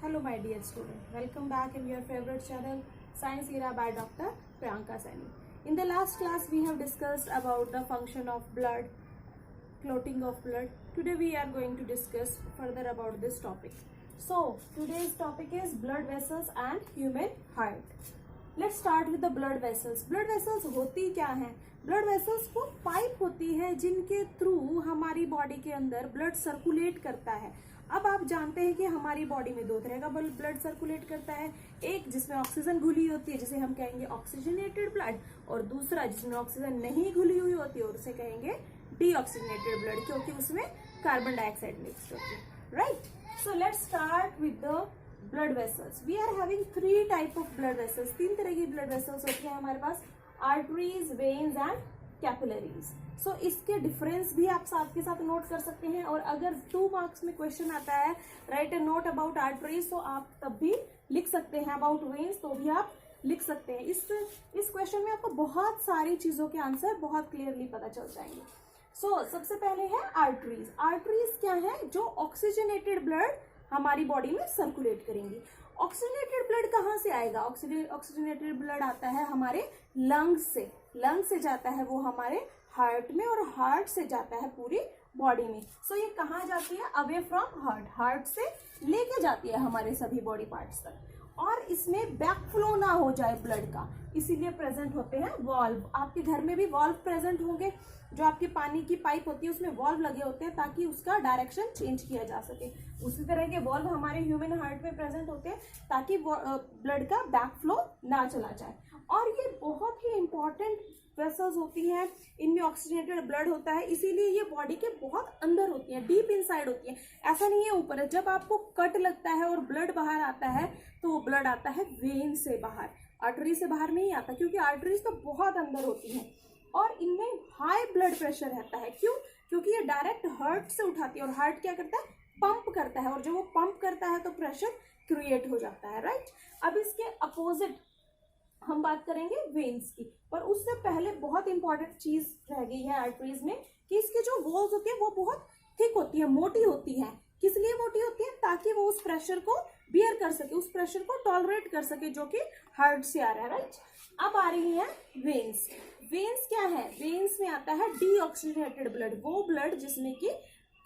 Hello my dear student, welcome back in your favorite channel Science Era by Dr. Priyanka Saini. In the last class we have discussed about the function of blood, clotting of blood. Today we are going to discuss further about this topic. So today's topic is blood vessels and human heart. Let's start with the blood vessels. Blood vessels होती क्या हैं? Blood vessels वो pipe होती है जिनके through हमारी body के अंदर ब्लड सर्कुलेट करता है. अब आप जानते हैं कि हमारी बॉडी में दो तरह का ब्लड सर्कुलेट करता है, एक जिसमें ऑक्सीजन घुली होती है जिसे हम कहेंगे ऑक्सीजनेटेड ब्लड, और दूसरा जिसमें ऑक्सीजन नहीं घुली हुई होती है और उसे कहेंगे डीऑक्सीजनेटेड ब्लड, क्योंकि उसमें कार्बन डाइऑक्साइड मिक्स होती है. Right, so let's start with the blood vessels. We are having 3 type of blood vessels. 3 तरह की ब्लड वेसल्स होती है हमारे पास, arteries, veins and capillaries. So इसके डिफरेंस भी आप साथ के साथ नोट कर सकते हैं, और अगर 2 मार्क्स में क्वेश्चन आता है right a note about arteries, तो आप तब भी लिख सकते हैं. अबाउट वेन्स तो भी आप लिख सकते हैं. इस क्वेश्चन में आपको बहुत सारी चीजों के आंसर बहुत क्लियरली पता चल जाएंगे. सो सबसे पहले है आर्टरीज. आर्टरीज क्या है? जो ऑक्सीजनेटेड ब्लड हमारी बॉडी में सर्कुलेट करेंगी. ऑक्सीजनेटेड ब्लड कहाँ से आएगा? ऑक्सीजनेटेड ब्लड आता है हमारे लंग्स से. लंग से जाता है वो हमारे हार्ट में, और हार्ट से जाता है पूरी बॉडी में. सो ये कहाँ जाती है? Away from heart. हार्ट से लेके जाती है हमारे सभी बॉडी पार्ट्स तक. और इसमें बैकफ्लो ना हो जाए ब्लड का, इसीलिए प्रेजेंट होते हैं वॉल्व. आपके घर में भी वॉल्व प्रेजेंट होंगे. जो आपकी पानी की पाइप होती है उसमें वॉल्व लगे होते हैं ताकि उसका डायरेक्शन चेंज किया जा सके. उसी तरह के वॉल्व हमारे ह्यूमन हार्ट में प्रेजेंट होते हैं ताकि ब्लड का बैकफ्लो ना चला जाए. और ये बहुत ही इंपॉर्टेंट वेसल्स होती हैं. इनमें ऑक्सीजनेटेड ब्लड होता है, इसीलिए ये बॉडी के बहुत अंदर होती है, डीप इनसाइड होती है. ऐसा नहीं है ऊपर है. जब आपको कट लगता है और ब्लड बाहर आता है तो वो ब्लड आता है वेन से बाहर, आर्टरी से बाहर नहीं आता, क्योंकि आर्टरीज तो बहुत अंदर होती हैं. और इनमें हाई ब्लड प्रेशर रहता है. क्यों? क्योंकि ये डायरेक्ट हार्ट से उठाती है, और हार्ट क्या करता है? पंप करता है, और जब वो पंप करता है तो प्रेशर क्रिएट हो जाता है. राइट, अब इसके अपोजिट हम बात करेंगे वेन्स की, पर उससे पहले बहुत इंपॉर्टेंट चीज रह गई है आर्टरीज में, कि इसकी जो वॉल्स होती है वो बहुत थिक होती है, मोटी होती है. किस लिए मोटी होती है? ताकि वो उस प्रेशर को बियर कर सके, उस प्रेशर को टॉलरेट कर सके जो कि हार्ट से आ रहा है. राइट, अब आ रही है वेन्स. वेन्स क्या है? वेन्स में आता है डीऑक्सीजनेटेड ब्लड, वो ब्लड जिसमें कि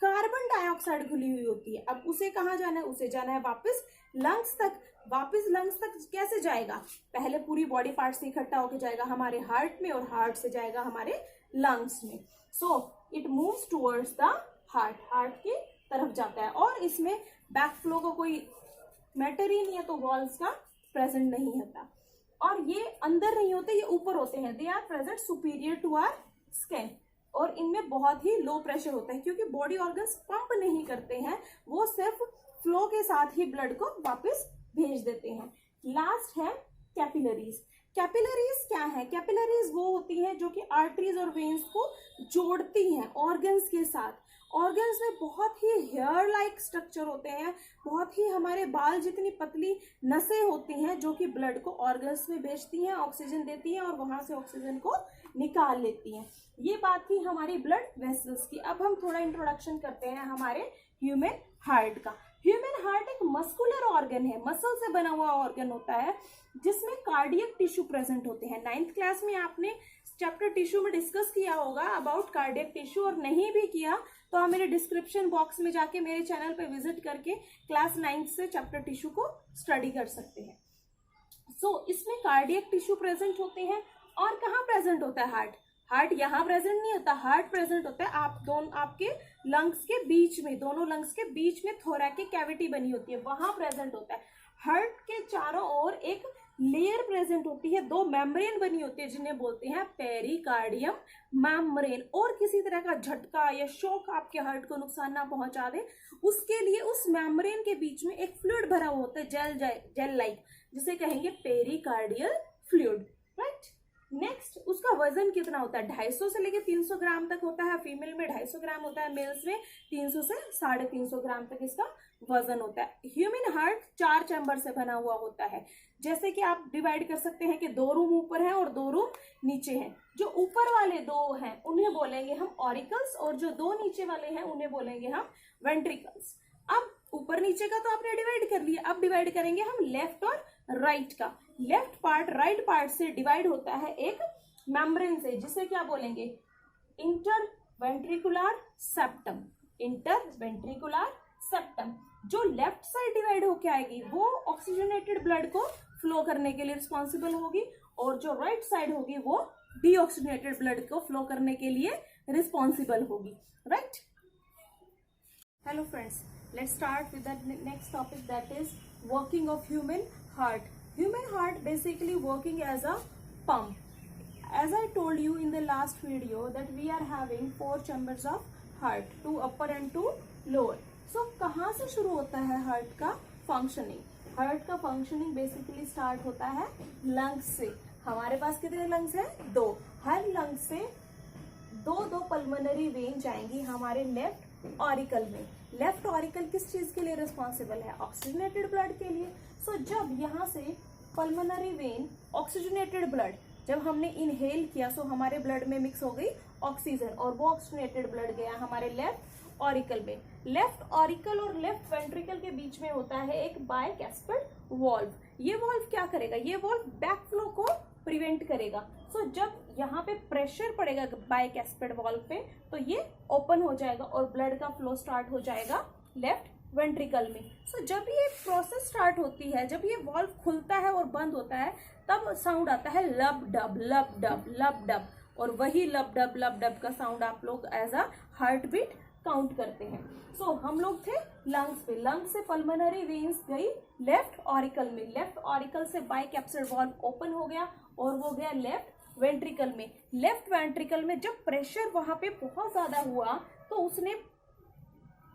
कार्बन डाइऑक्साइड घुली हुई होती है. अब उसे कहाँ जाना है? उसे जाना है वापस लंग्स तक. वापस लंग्स तक कैसे जाएगा? पहले पूरी बॉडी पार्ट से इकट्ठा होकर जाएगा हमारे हार्ट में, और हार्ट से जाएगा हमारे लंग्स में. So it moves towards the heart. Heart की तरफ जाता है, और इसमें बैकफ्लो का कोई मैटर ही नहीं है, तो वॉल्स का प्रेजेंट नहीं होता. और ये अंदर नहीं होते, ये ऊपर होते हैं. They are present superior to our skin, और इनमें बहुत ही लो प्रेशर होता है, क्योंकि बॉडी ऑर्गन्स पंप नहीं करते हैं, वो सिर्फ फ्लो के साथ ही ब्लड को वापस भेज देते हैं. लास्ट है कैपिलरीज. कैपिलरीज क्या है? कैपिलरीज वो होती हैं जो कि आर्टरीज और वेन्स को जोड़ती हैं ऑर्गन्स के साथ. ऑर्गन्स में बहुत ही हेयर लाइक स्ट्रक्चर होते हैं, बहुत ही हमारे बाल जितनी पतली नसें होती हैं जो कि ब्लड को ऑर्गन्स में भेजती हैं, ऑक्सीजन देती हैं, और वहां से ऑक्सीजन को निकाल लेती हैं. ये बात थी हमारी ब्लड वेसल्स की. अब हम थोड़ा इंट्रोडक्शन करते हैं हमारे ह्यूमन हार्ट का. ह्यूमन हार्ट एक मस्कुलर ऑर्गन है, मसल से बना हुआ ऑर्गन होता है, जिसमें कार्डियक टिश्यू प्रेजेंट होते हैं. 9th क्लास में आपने चैप्टर टिश्यू में डिस्कस किया होगा अबाउट कार्डियक टिश्यू, और नहीं भी किया तो आप मेरे डिस्क्रिप्शन बॉक्स में जाके मेरे चैनल पे विजिट करके क्लास 9th से चैप्टर टिश्यू को स्टडी कर सकते हैं. सो इसमें कार्डियक टिश्यू प्रेजेंट होते हैं. और कहाँ प्रेजेंट होता है हार्ट? हार्ट यहाँ प्रेजेंट नहीं होता. हार्ट प्रेजेंट होता है आपके लंग्स के बीच में, दोनों लंग्स के बीच में थोरैकिक कैविटी बनी होती है, वहां प्रेजेंट होता है. हार्ट के चारों ओर एक लेयर प्रेजेंट होती है, 2 मेम्ब्रेन बनी होती है जिन्हें बोलते हैं पेरिकार्डियम मेम्ब्रेन. और किसी तरह का झटका या शॉक आपके हार्ट को नुकसान ना पहुंचा दे, उसके लिए उस मेम्ब्रेन के बीच में एक फ्लूइड भरा हुआ होता है, जेल लाइक, जिसे कहेंगे पेरिकार्डियल फ्लूइड. राइट, नेक्स्ट उसका वजन कितना होता है? 250 से लेके 300 ग्राम तक होता है. फीमेल में 250 ग्राम होता है, मेल्स में 300 से 350 ग्राम तक इसका वजन होता है. ह्यूमन हार्ट 4 चैम्बर से बना हुआ होता है. जैसे कि आप डिवाइड कर सकते हैं कि 2 रूम ऊपर हैं और 2 रूम नीचे हैं. जो ऊपर वाले 2 हैं उन्हें बोलेंगे हम ऑरिकल्स, और जो 2 नीचे वाले हैं उन्हें बोलेंगे हम वेंट्रिकल्स. अब ऊपर नीचे का तो आपने डिवाइड कर लिया, अब डिवाइड करेंगे हम लेफ्ट और राइट का। लेफ्ट पार्ट राइट पार्ट से डिवाइड होता है एक मेम्ब्रेन से, जिसे क्या बोलेंगे, इंटरवेंट्रिकुलर सेप्टम। इंटरवेंट्रिकुलर सेप्टम जो लेफ्ट साइड डिवाइड होके आएगी वो ऑक्सीजनेटेड ब्लड को फ्लो करने के लिए रिस्पॉन्सिबल होगी, और जो राइट साइड होगी वो डीऑक्सीजनेटेड ब्लड को फ्लो करने के लिए रिस्पॉन्सिबल होगी, right. Hello friends, let's start with the next topic, that is working of human heart. Human heart basically working as a pump. As I told you in the last video that we are having 4 chambers of heart, 2 upper and 2 lower. So कहाँ से शुरू होता है heart का functioning? Heart का functioning basically start होता है lungs से। हमारे पास कितने लंग्स हैं? 2। हर लंग से दो पल्मोनरी वेन जाएंगी हमारे लेफ्ट ऑरिकल में। लेफ्ट ऑरिकल किस चीज के लिए रिस्पॉन्सिबल है? ऑक्सीजनेटेड ब्लड के लिए। सो जब यहाँ से पल्मोनरी वेन ऑक्सीजनेटेड ब्लड जब हमने इनहेल किया, सो हमारे ब्लड में मिक्स हो गई ऑक्सीजन, और वो ऑक्सीजनेटेड ब्लड गया हमारे लेफ्ट ऑरिकल में। लेफ्ट ऑरिकल और लेफ्ट वेंट्रिकल के बीच में होता है एक बायकैस्पिड वॉल्व। ये वॉल्व क्या करेगा? ये वॉल्व बैक फ्लो को प्रिवेंट करेगा। सो जब यहाँ पे प्रेशर पड़ेगा बायकैस्पिड वॉल्व पे, तो ये ओपन हो जाएगा और ब्लड का फ्लो स्टार्ट हो जाएगा लेफ्ट वेंट्रिकल में। सो जब ये प्रोसेस स्टार्ट होती है, जब ये वॉल्व खुलता है और बंद होता है, तब साउंड आता है लब डब लब डब लब डब, और वही लब डब का साउंड आप लोग as a heart beat count करते हैं। सो हम लोग थे लंग्स पे। लंग्स से पल्मोनरी वेन्स गई लेफ्ट ऑरिकल में। लेफ्ट ऑरिकल से बायकैप्सिड वॉल्व ओपन हो गया और वो गया लेफ्ट वेंट्रिकल में। लेफ्ट वेंट्रिकल में जब प्रेशर वहां पे बहुत ज्यादा हुआ, तो उसने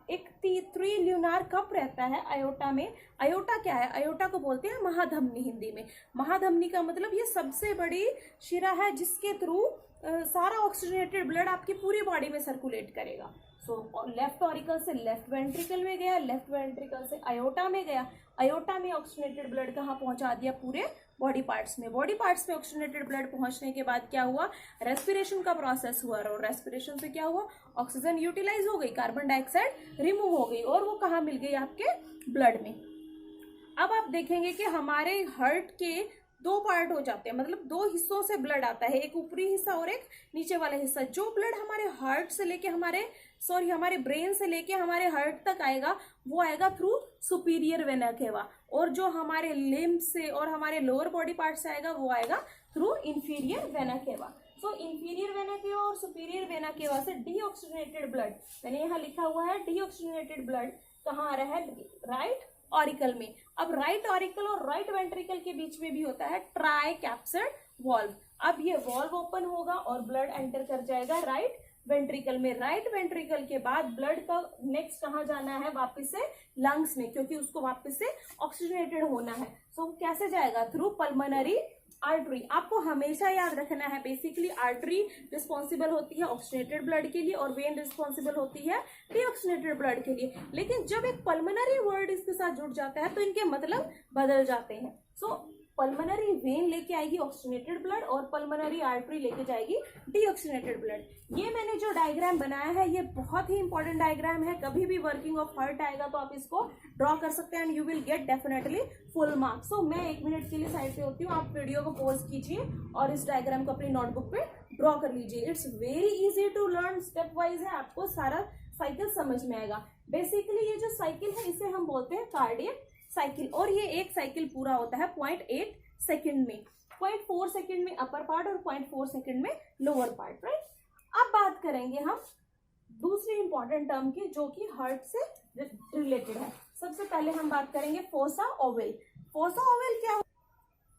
एक 3 ल्यूनार कप रहता है अयोटा में। अयोटा क्या है? अयोटा को बोलते हैं महाधमनी हिंदी में। महाधमनी का मतलब ये सबसे बड़ी शिरा है जिसके थ्रू सारा ऑक्सीजनेटेड ब्लड आपकी पूरी बॉडी में सर्कुलेट करेगा। सो लेफ्ट ऑरिकल से लेफ्ट वेंट्रिकल में गया, लेफ्ट वेंट्रिकल से अयोटा में गया। अयोटा में ऑक्सीजनेटेड ब्लड कहाँ पहुंचा दिया? पूरे बॉडी पार्ट्स में। बॉडी पार्ट्स में ऑक्सीजनेटेड ब्लड पहुंचने के बाद क्या हुआ? रेस्पिरेशन का प्रोसेस हुआ, और रेस्पिरेशन से क्या हुआ? ऑक्सीजन यूटिलाइज हो गई, कार्बन डाइऑक्साइड रिमूव हो गई, और वो कहाँ मिल गई? आपके ब्लड में। अब आप देखेंगे कि हमारे हार्ट के 2 पार्ट हो जाते हैं, मतलब 2 हिस्सों से ब्लड आता है, एक ऊपरी हिस्सा और एक नीचे वाला हिस्सा। जो ब्लड हमारे हार्ट से लेके हमारे ब्रेन से लेके हमारे हार्ट तक आएगा, वो आएगा थ्रू सुपीरियर वेना केवा, और जो हमारे लिम्ब से और हमारे लोअर बॉडी पार्ट से आएगा, वो आएगा थ्रू इंफीरियर वेना केवा। सो इंफीरियर वेना केवा और सुपीरियर वेना केवा से डीऑक्सीजनेटेड ब्लड, मैंने यहाँ लिखा हुआ है डीऑक्सीजनेटेड ब्लड कहाँ आ रहा है? राइट ऑरिकल में। अब राइट ऑरिकल और राइट वेंट्रिकल के बीच में भी होता है ट्राइकैप्सिड वॉल्व। अब ये वॉल्व ओपन होगा और ब्लड एंटर कर जाएगा राइट वेंट्रिकल में। राइट वेंट्रिकल के बाद ब्लड का नेक्स्ट कहाँ जाना है? वापस से लंग्स में, क्योंकि उसको वापस से ऑक्सीजनेटेड होना है। सो कैसे जाएगा? Through pulmonary artery. आपको हमेशा याद रखना है, बेसिकली आर्टरी रिस्पॉन्सिबल होती है ऑक्सीजनेटेड ब्लड के लिए, और वेन रिस्पॉन्सिबल होती है डीऑक्सीजनेटेड ब्लड के लिए। लेकिन जब एक पल्मोनरी वर्ड इसके साथ जुड़ जाता है, तो इनके मतलब बदल जाते हैं। सो पल्मोनरी वेन लेके आएगी ऑक्सीजनेटेड ब्लड, और पल्मोनरी आर्टरी लेके जाएगी डीऑक्सीजनेटेड ब्लड। ये मैंने जो डायग्राम बनाया है, ये बहुत ही इंपॉर्टेंट डायग्राम है। कभी भी वर्किंग ऑफ हार्ट आएगा तो आप इसको ड्रॉ कर सकते हैं, and you will get definitely full marks. So मैं 1 मिनट के लिए साइड पे होती हूँ, आप वीडियो को पॉज कीजिए और इस डायग्राम को अपनी नोटबुक पे ड्रॉ कर लीजिए। It's very easy to learn, step wise है, आपको सारा साइकिल समझ में आएगा। बेसिकली ये जो साइकिल है, इसे हम बोलते हैं कार्डियक साइकिल, और ये एक साइकिल पूरा होता है 0.8 सेकेंड में। 0.4 सेकेंड में अपर पार्ट और 0.4 सेकेंड में लोअर पार्ट, राइट। अब बात करेंगे हम दूसरी इंपॉर्टेंट टर्म की, जो कि हार्ट से रिलेटेड है। सबसे पहले हम बात करेंगे फोसा ओवल। फोसा ओवल क्या?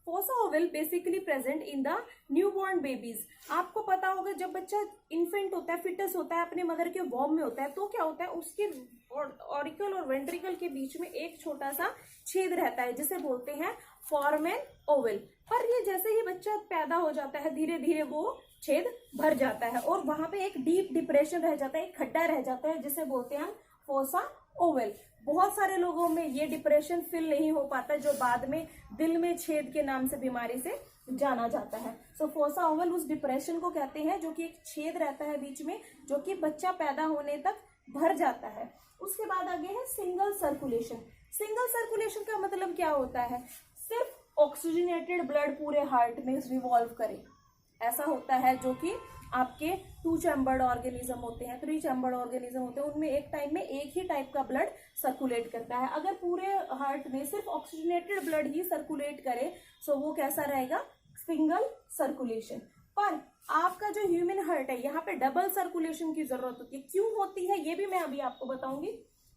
Fossa Oval basically present in the newborn babies. आपको पता होगा, जब बच्चा इन्फेंट होता है, फिटस होता है, अपने मदर के वॉर्म में होता है, तो क्या होता है? उसके ऑरिकल और वेंट्रिकल के बीच में एक छोटा सा छेद रहता है, जिसे बोलते हैं फॉरमेन ओवल। पर ये जैसे ही बच्चा पैदा हो जाता है, धीरे धीरे वो छेद भर जाता है, और वहां पे एक डीप डिप्रेशन रह जाता है, एक खड्डा रह जाता है, जिसे बोलते हैं हम फोसा ओवल। बहुत सारे लोगों में ये डिप्रेशन फिल नहीं हो पाता, जो बाद में दिल में छेद के नाम से बीमारी से जाना जाता है। सो फोसा ओवल उस डिप्रेशन को कहते हैं, जो कि एक छेद रहता है बीच में, जो कि बच्चा पैदा होने तक भर जाता है। उसके बाद आगे है सिंगल सर्कुलेशन। सिंगल सर्कुलेशन का मतलब क्या होता है, सिर्फ ऑक्सीजनेटेड ब्लड पूरे हार्ट में रिवॉल्व करे, ऐसा होता है। जो कि आपके 2 चैम्बर्ड ऑर्गेनिज्म होते हैं, 3 चैम्बर्ड ऑर्गेनिज्म होते हैं, उनमें एक टाइम में एक ही टाइप का ब्लड सर्कुलेट करता है। अगर पूरे हार्ट में सिर्फ ऑक्सीजनेटेड ब्लड ही सर्कुलेट करे सो वो कैसा रहेगा, सिंगल सर्कुलेशन। पर आपका जो ह्यूमन हार्ट है यहाँ पे डबल सर्कुलेशन की जरूरत होती है। क्यों होती है ये भी मैं अभी आपको बताऊंगी।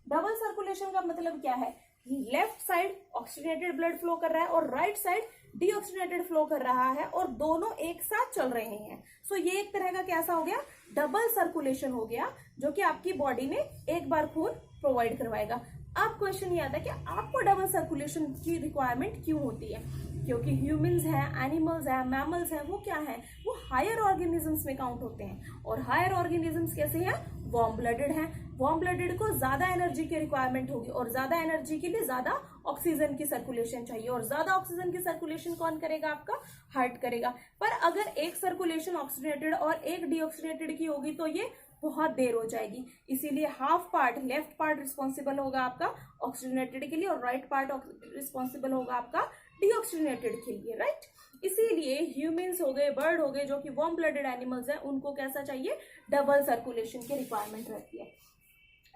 डबल सर्कुलेशन का मतलब क्या है, left side oxygenated blood flow कर रहा है और राइट साइड डीऑक्सीजनेटेड फ्लो कर रहा है और दोनों एक साथ चल रहे हैं। सो ये एक तरह का कैसा हो गया, डबल सर्कुलेशन हो गया, जो कि आपकी बॉडी में एक बार खून प्रोवाइड करवाएगा। अब क्वेश्चन ये आता है कि आपको डबल सर्कुलेशन की रिक्वायरमेंट क्यों होती है, क्योंकि ह्यूमंस हैं, एनिमल्स हैं, मैमल्स हैं, वो क्या है, वो हायर ऑर्गेनिजम्स में काउंट होते हैं। और हायर ऑर्गेनिजम्स कैसे हैं, वार्म ब्लडेड हैं। वार्म ब्लडेड को ज्यादा एनर्जी की रिक्वायरमेंट होगी और ज्यादा एनर्जी के लिए ज्यादा ऑक्सीजन की सर्कुलेशन चाहिए, और ज्यादा ऑक्सीजन की सर्कुलेशन कौन करेगा, आपका हार्ट करेगा। पर अगर एक सर्कुलेशन ऑक्सीजनेटेड और एक डीऑक्सीजनेटेड की होगी तो ये बहुत देर हो जाएगी। इसीलिए half part, left part responsible होगा आपका ऑक्सीजनेटेड के लिए और राइट पार्ट रिस्पॉन्सिबल होगा आपका डीऑक्सीजनेटेड के लिए, राइट। इसीलिए ह्यूमंस हो गए, बर्ड हो गए, जो कि वार्म ब्लडेड एनिमल्स हैं, उनको कैसा चाहिए, डबल सर्कुलेशन की रिक्वायरमेंट रहती है।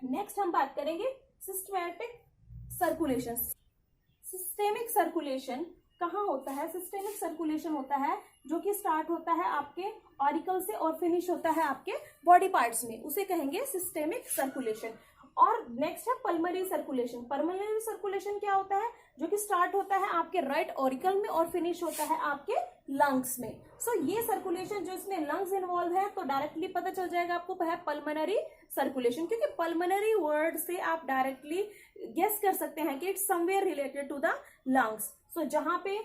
नेक्स्ट हम बात करेंगे सिस्टेमेटिक सर्कुलेशन। सिस्टेमिक सर्कुलेशन कहाँ होता है, सिस्टेमिक सर्कुलेशन होता है जो कि स्टार्ट होता है आपके ऑरिकल से और फिनिश होता है आपके बॉडी पार्ट्स में, उसे कहेंगे सिस्टेमिक सर्कुलेशन। और नेक्स्ट है पल्मोनरी सर्कुलेशन। पल्मोनरी सर्कुलेशन क्या होता है, जो कि स्टार्ट होता है आपके राइट ऑरिकल में और फिनिश होता है आपके लंग्स में। सो ये सर्कुलेशन जो इसमें लंग्स इन्वॉल्व है तो डायरेक्टली पता चल जाएगा आपको है पल्मोनरी सर्कुलेशन, क्योंकि पल्मोनरी वर्ड से आप डायरेक्टली गेस कर सकते हैं कि it's somewhere related to the lungs. So जहां पे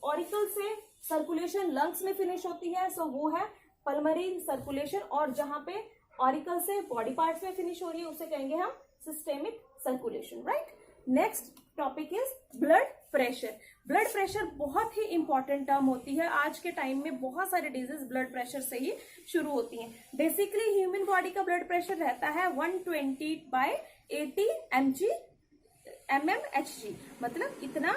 ऑरिकल से सर्कुलेशन लंग्स में फिनिश होती है सो वो है पल्मोनरी सर्कुलेशन, और जहां पे ऑरिकल से बॉडी पार्ट्स में फिनिश हो रही है उसे कहेंगे हम systemic circulation, right. Next topic is blood pressure. Blood pressure बहुत ही इंपॉर्टेंट टर्म होती है। आज के टाइम में बहुत सारे डिजीज ब्लड प्रेशर से ही शुरू होती हैं। बेसिकली ह्यूमन बॉडी का ब्लड प्रेशर रहता है 120/80 mmHg, मतलब इतना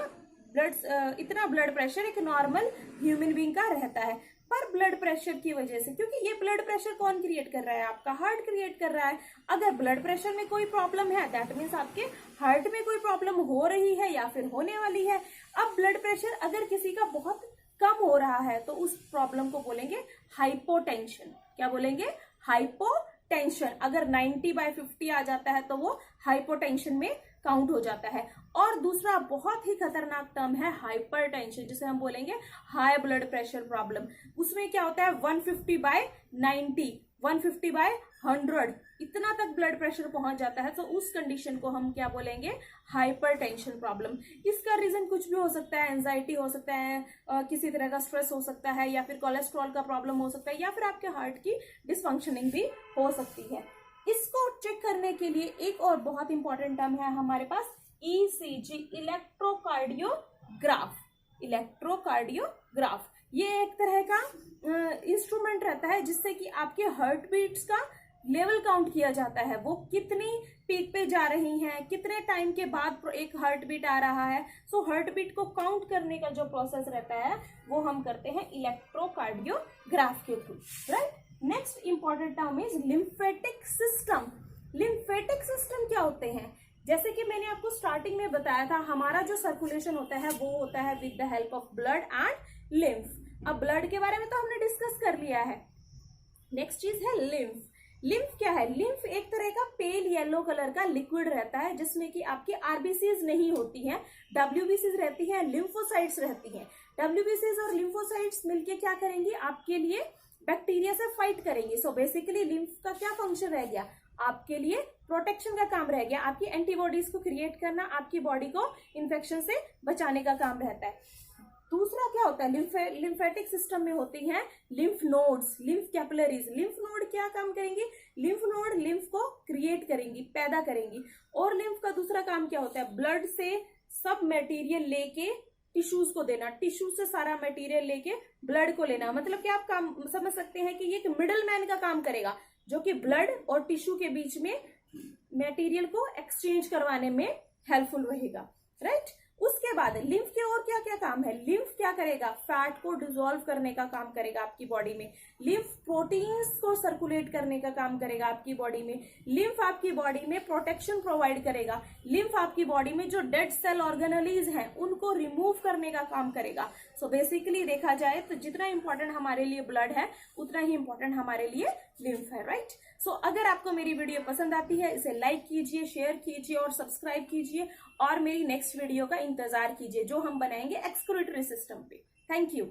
ब्लड प्रेशर एक नॉर्मल ह्यूमन बीइंग का रहता है। पर ब्लड प्रेशर की वजह से, क्योंकि ये ब्लड प्रेशर कौन क्रिएट कर रहा है, आपका हार्ट क्रिएट कर रहा है। अगर ब्लड प्रेशर में कोई प्रॉब्लम है दैट मीन्स आपके हार्ट में कोई प्रॉब्लम हो रही है या फिर होने वाली है। अब ब्लड प्रेशर अगर किसी का बहुत कम हो रहा है तो उस प्रॉब्लम को बोलेंगे हाइपोटेंशन। क्या बोलेंगे, हाइपोटेंशन। अगर 90/50 आ जाता है तो वो हाइपोटेंशन में काउंट हो जाता है। और दूसरा बहुत ही खतरनाक टर्म है हाइपरटेंशन, जिसे हम बोलेंगे हाई ब्लड प्रेशर प्रॉब्लम। उसमें क्या होता है 150/90, 150/100 इतना तक ब्लड प्रेशर पहुंच जाता है, तो उस कंडीशन को हम क्या बोलेंगे, हाइपरटेंशन प्रॉब्लम। इसका रीजन कुछ भी हो सकता है, एंजाइटी हो सकता है, किसी तरह का स्ट्रेस हो सकता है, या फिर कोलेस्ट्रॉल का प्रॉब्लम हो सकता है, या फिर आपके हार्ट की डिसफंक्शनिंग भी हो सकती है। इसको चेक करने के लिए एक और बहुत इंपॉर्टेंट टर्म है हमारे पास, ECG, इलेक्ट्रोकार्डियोग्राफ। इलेक्ट्रोकार्डियोग्राफ ये एक तरह का इंस्ट्रूमेंट रहता है जिससे कि आपके हार्ट बीट्स का लेवल काउंट किया जाता है, वो कितनी पीक पे जा रही हैं, कितने टाइम के बाद एक हार्ट बीट आ रहा है। सो हार्ट बीट को काउंट करने का जो प्रोसेस रहता है वो हम करते हैं इलेक्ट्रोकार्डियोग्राफ के through, right. Next important term is lymphatic system. Lymphatic system क्या होते हैं, जैसे कि मैंने आपको स्टार्टिंग में बताया था, हमारा जो सर्कुलेशन होता है वो होता है with the help of blood and lymph. अब ब्लड के बारे में तो हमने डिस्कस कर लिया है। नेक्स्ट चीज है लिम्फ। लिम्फ क्या है, लिम्फ एक तरह का पेल येलो कलर का लिक्विड रहता है जिसमें कि आपकी आरबीसीज नहीं होती हैं, डब्ल्यूबीसीज रहती हैं, लिम्फोसाइट्स रहती हैं। डब्ल्यूबीसीज और लिम्फोसाइट्स मिलके क्या करेंगी, आपके लिए बैक्टीरिया से फाइट करेंगे। सो बेसिकली लिम्फ का क्या फंक्शन रह गया, आपके लिए प्रोटेक्शन का काम रह गया, आपकी एंटीबॉडीज को क्रिएट करना, आपकी बॉडी को इन्फेक्शन से बचाने का काम रहता है। दूसरा क्या होता है, लिम्फेटिक सिस्टम में होती हैं lymph nodes, lymph capillaries. Lymph node क्या काम करेंगी, लिम्फ नोड लिम्फ को क्रिएट करेंगी, पैदा करेंगी। और लिम्फ का दूसरा काम क्या होता है, ब्लड से सब मटेरियल लेके टिश्यूज को देना, टिश्यू से सारा मटेरियल लेके ब्लड को लेना। मतलब कि आप काम समझ सकते हैं कि ये एक मिडल मैन का काम करेगा जो कि ब्लड और टिश्यू के बीच में मटेरियल को एक्सचेंज करवाने में हेल्पफुल रहेगा, राइट। उसके बाद लिम्फ के और क्या क्या काम है? लिम्फ क्या करेगा? फैट को डिसॉल्व करने का काम करेगा आपकी बॉडी में। लिम्फ प्रोटीन्स को सर्कुलेट करने का काम करेगा आपकी बॉडी में। लिम्फ आपकी बॉडी में प्रोटेक्शन प्रोवाइड करेगा। लिम्फ आपकी बॉडी में जो डेड सेल ऑर्गेनेलीज हैं उनको रिमूव करने का काम करेगा। सो बेसिकली देखा जाए तो जितना इंपॉर्टेंट हमारे लिए ब्लड है उतना ही इंपॉर्टेंट हमारे लिए लिम्फ है, राइट। सो अगर आपको मेरी वीडियो पसंद आती है इसे लाइक कीजिए, शेयर कीजिए और सब्सक्राइब कीजिए और मेरी नेक्स्ट वीडियो का इंतजार कीजिए जो हम बनाएंगे एक्सक्रीटरी सिस्टम पे। Thank you.